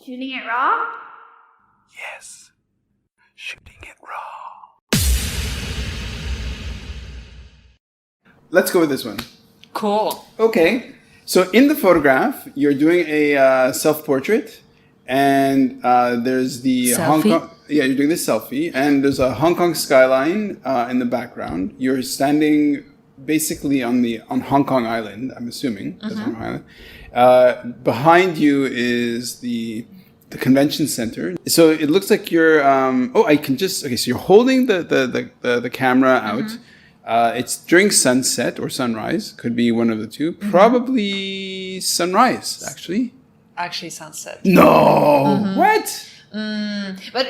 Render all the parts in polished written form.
Shooting it raw? Yes, shooting it raw. Let's go with this one. Cool. Okay. So in the photograph, you're doing a self-portrait, and there's the Hong Selfie? Kong. Yeah, you're doing this selfie, and there's a Hong Kong skyline in the background. You're standing basically on Hong Kong Island. I'm assuming that's Hong Kong Island. Behind you is the convention center. So it looks like you're. So you're holding the camera out. It's during sunset or sunrise. Could be one of the two. Probably sunrise, actually. Actually, sunset. No! What? But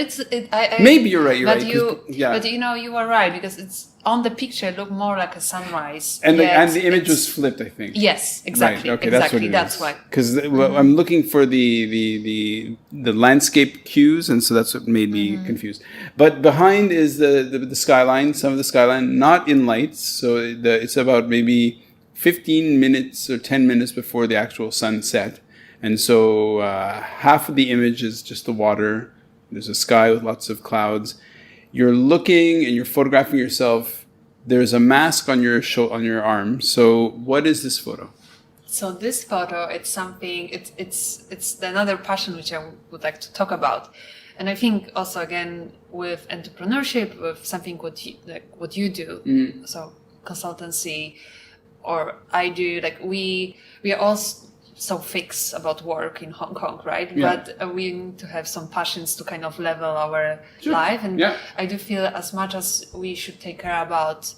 Maybe you're right. But you are right, because it's on the picture. It looked more like a sunrise. And the image was flipped, I think. Yes, exactly. Right. Okay, exactly. that's why. Because I'm looking for the landscape cues, and so that's what made me confused. But behind is the skyline, some of the skyline, not in lights. So it's about maybe 15 minutes or 10 minutes before the actual sunset. And so half of the image is just the water. There's a sky with lots of clouds. You're looking and you're photographing yourself. There's a mask on your on your arm. So what is this photo? So this photo, it's something. It's another passion which I would like to talk about, and I think also again with entrepreneurship, with something what you do. So consultancy, or I do. Like we are all so fixed about work in Hong Kong, right? Yeah. But we need to have some passions to kind of level our life. And I do feel as much as we should take care about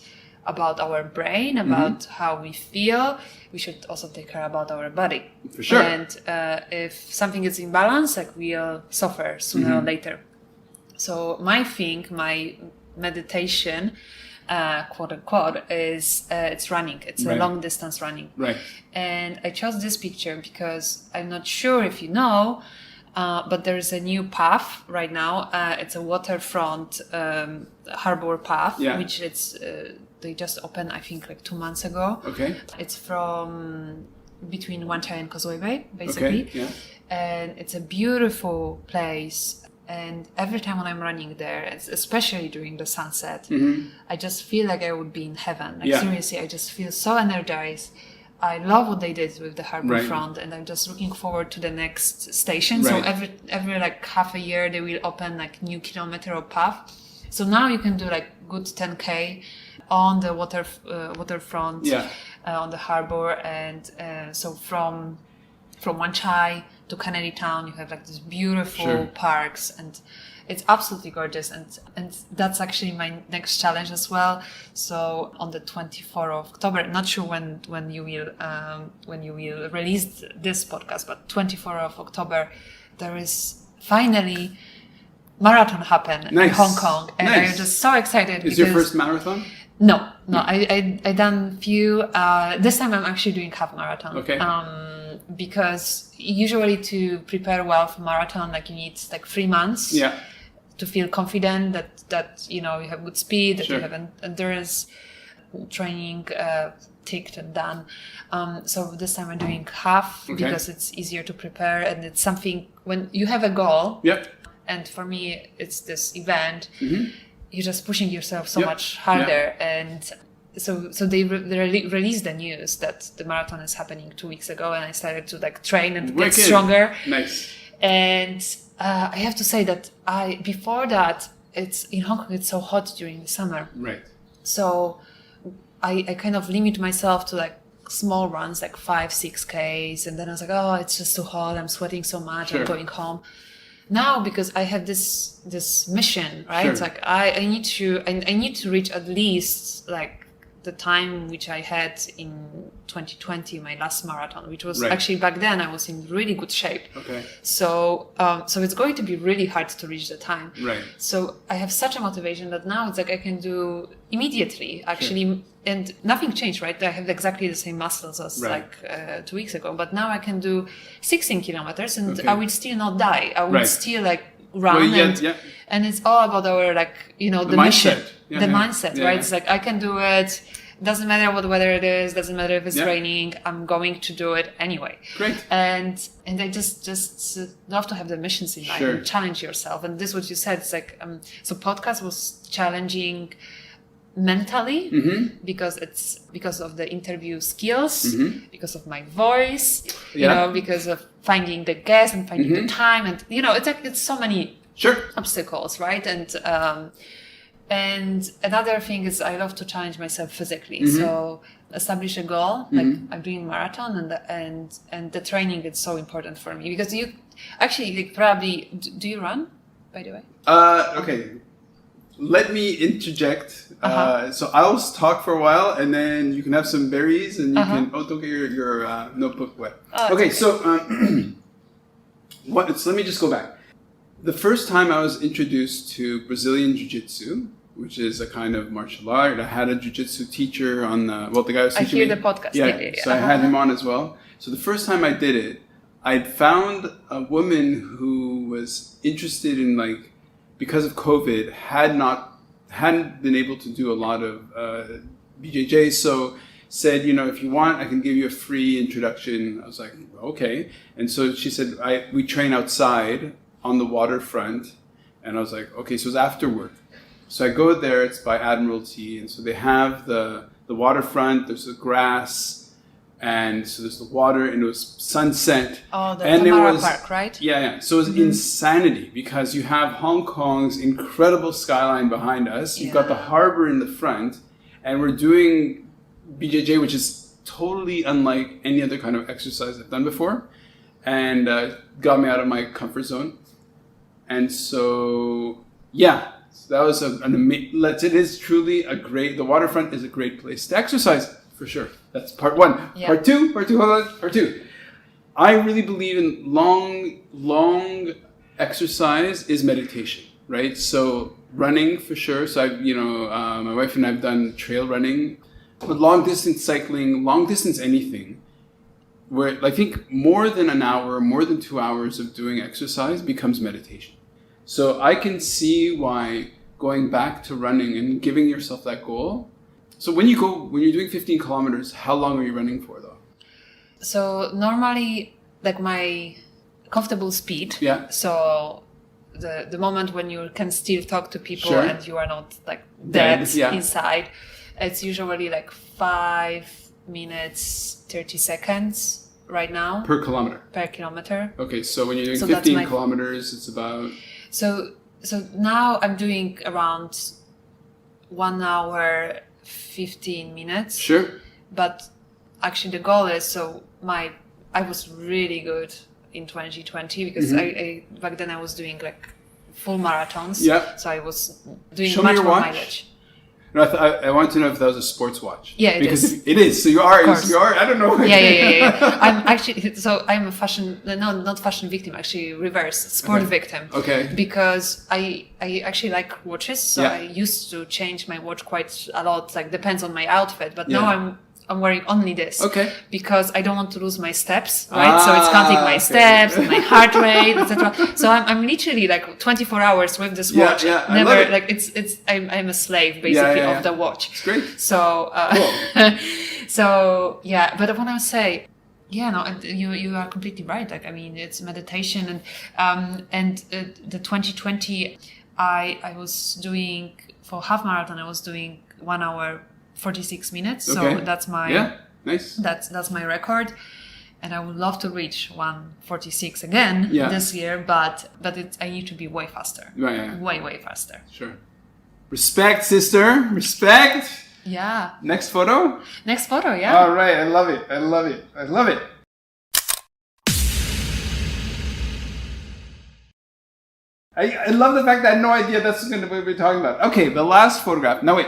our brain, about how we feel, we should also take care about our body. For sure. And if something is in balance, like we'll suffer sooner or later. So my meditation, quote unquote, is it's running. It's a long distance running. Right. And I chose this picture because I'm not sure if you know, but there is a new path right now. It's a waterfront harbor path, which they just opened, I think, like 2 months ago. Okay. It's from between Wan Chai and Causeway Bay, basically. Okay. Yeah. And it's a beautiful place. And every time when I'm running there, especially during the sunset, I just feel like I would be in heaven. Like seriously, I just feel so energized. I love what they did with the harbor front, and I'm just looking forward to the next station. So every like half a year, they will open like new kilometer of path. So now you can do like good 10K on the waterfront, on the harbor, and so from Wan Chai to Canary Town, you have like these beautiful parks, and it's absolutely gorgeous. And that's actually my next challenge as well. So on the 24th of October, not sure when you will release this podcast, but 24th of October, there is finally marathon happen in Hong Kong, and I'm just so excited. Is your first marathon? No. I done few. This time I'm actually doing half marathon. Okay. Because usually to prepare well for marathon, like you need like 3 months to feel confident that you have good speed, that you have endurance training ticked and done. So this time I'm doing half because it's easier to prepare, and it's something when you have a goal. And for me, it's this event. You're just pushing yourself so much harder, and so they released the news that the marathon is happening 2 weeks ago, and I started to like train and get stronger. Nice. And I have to say that before that, it's in Hong Kong, it's so hot during the summer. Right. So I kind of limit myself to like small runs, like 5-6 Ks, and then I was like, oh, it's just too hot. I'm sweating so much. I'm going home. Now, because I have this mission, right? It's like I need to reach at least like the time which I had in 2020, my last marathon, which was actually back then I was in really good shape. Okay. So it's going to be really hard to reach the time. Right. So I have such a motivation that now it's like I can do immediately, actually, and nothing changed, right? I have exactly the same muscles as like 2 weeks ago, but now I can do 16 kilometers, and I will still not die. I will still like run, and it's all about our like the mission, the mindset, right? It's like I can do it. doesn't matter what weather it is, doesn't matter if it's Yeah. raining, I'm going to do it anyway. Great. And I just love to have the missions in life Sure. and challenge yourself. And this, what you said, it's like, so podcast was challenging mentally because of the interview skills, because of my voice, you Yeah. know, because of finding the guest and finding the time, and you know, it's like it's so many Sure. obstacles, right? And another thing is I love to challenge myself physically. So establish a goal, like I'm doing marathon, and the training is so important for me because you actually like, probably do you run, by the way? Okay. Let me interject. So I'll talk for a while, and then you can have some berries, and you can. Oh, don't get your notebook wet. Okay, so so let me just go back. The first time I was introduced to Brazilian Jiu-Jitsu, which is a kind of martial art, I had a Jiu-Jitsu teacher on the the guy was teaching me. I hear the podcast. Yeah. So I had him on as well. So the first time I did it, I'd found a woman who was interested in like, because of COVID, hadn't been able to do a lot of BJJ, so said, you know, if you want, I can give you a free introduction. I was like, okay. And so she said, we train outside on the waterfront. And I was like, okay, so it's after work. So I go there, it's by Admiralty, and so they have the waterfront, there's the grass, and so there's the water, and it was sunset. Oh, the and Tamara Park, right? Yeah. So it was insanity because you have Hong Kong's incredible skyline behind us. You've got the harbor in the front, and we're doing BJJ, which is totally unlike any other kind of exercise I've done before, and got me out of my comfort zone. And so, yeah, so that was an amazing. It is truly a great. The waterfront is a great place to exercise for sure. That's part one. Yeah. Part two. Hold on. Part two. I really believe in long exercise is meditation, right? So running for sure. So my wife and I've done trail running, but long distance cycling, long distance anything, where I think more than an hour, more than 2 hours of doing exercise becomes meditation. So I can see why going back to running and giving yourself that goal. So when you're doing 15 kilometers, how long are you running for though? So normally, like my comfortable speed. Yeah. So the moment when you can still talk to people Sure. and you are not like dead Yeah. inside, it's usually like 5 minutes 30 seconds right now Per kilometer. per kilometer. Okay, so when you're doing So that's 15 my- kilometers, it's about... So now I'm doing around 1 hour 15 minutes. Sure. But actually the goal is, I was really good in 2020 because I back then I was doing like full marathons. Yeah. So I was doing Show me much your more watch. mileage. No, I want to know if that was a sports watch. Yeah, it because is. It is. So you are. course. You are. I don't know. Yeah. I'm actually, I'm a not fashion victim, actually reverse, sport Okay. victim. Okay. Because I actually like watches, so Yeah. I used to change my watch quite a lot, like depends on my outfit, but now Yeah. I'm wearing only this. Okay. Because I don't want to lose my steps, right? So it's counting my okay. steps and my heart rate, etc. So I'm literally like 24 hours with this Yeah, watch. yeah, I Never love it. like I'm a slave basically yeah. of the watch. It's great. So Cool. so yeah, but what I would say, yeah, no, you are completely right. Like I mean, it's meditation and the 2020, I was doing for half marathon. I was doing 1 hour 46 minutes. So Okay. that's my Nice. that's my record. And I would love to reach 146 again Yeah. this year, but I need to be way faster. Right, yeah. Way faster. Sure. Respect, sister. Respect. Yeah. Next photo. Next photo, yeah. All right. I love it. I love the fact that I had no idea that's going to be what we're talking about. Okay, the last photograph. No, wait.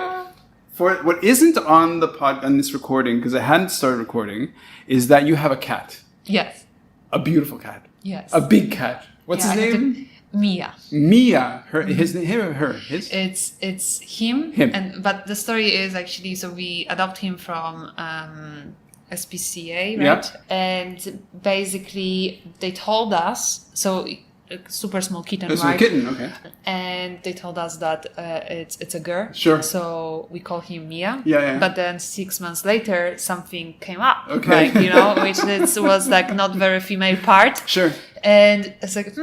For what isn't on on this recording, because I hadn't started recording, is that you have a cat. Yes. A beautiful cat. Yes. A big cat. What's Yeah, his I name? have to- Mia. Mia. His name. Him or her? His. It's him. Him. But the story is actually, so we adopt him from SPCA, right? Yeah. And basically they told us, so a super small kitten, It's right? a kitten, okay. And they told us that it's a girl. Sure. So we call him Mia. Yeah. But then 6 months later, something came up. Okay. Like, which was like not very female part. Sure. And it's like,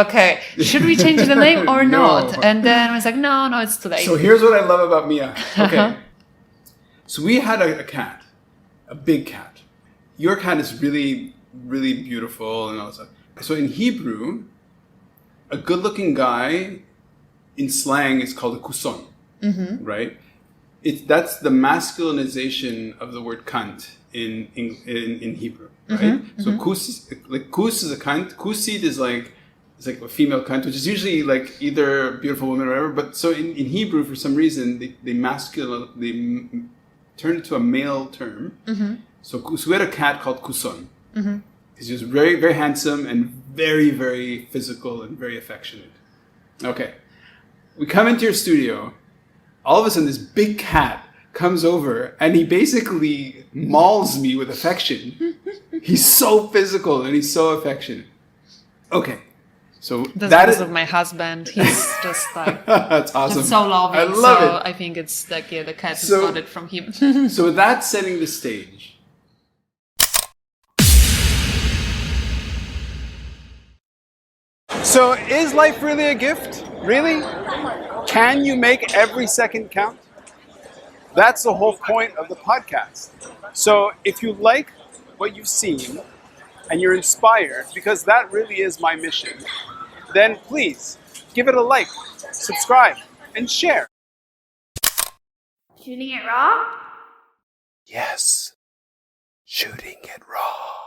okay, should we change the name or No. not? And then I was like, no, it's too late. So here's what I love about Mia. Okay. So we had a cat, a big cat. Your cat is really, really beautiful and all that stuff. So in Hebrew, a good-looking guy in slang is called a kuson, right? That's the masculinization of the word kant in Hebrew, right? So kus is a kant. Kusid is like it's like a female kant, which is usually like either a beautiful woman or whatever. But so in Hebrew, for some reason, they turned it to a male term. So we had a cat called Kuson. He was very, very handsome and very, very physical and very affectionate. Okay. We come into your studio. All of a sudden, this big cat comes over and he basically mauls me with affection. He's so physical and he's so affectionate. Okay. So That's because of my husband. He's just like that's awesome. just so loving. I love it. I think it's like the cat So- got it from him. So with that setting the stage. So is life really a gift? Really? Can you make every second count? That's the whole point of the podcast. So if you like what you've seen and you're inspired, because that really is my mission, then please give it a like, subscribe, and share. Shooting it raw? Yes, shooting it raw.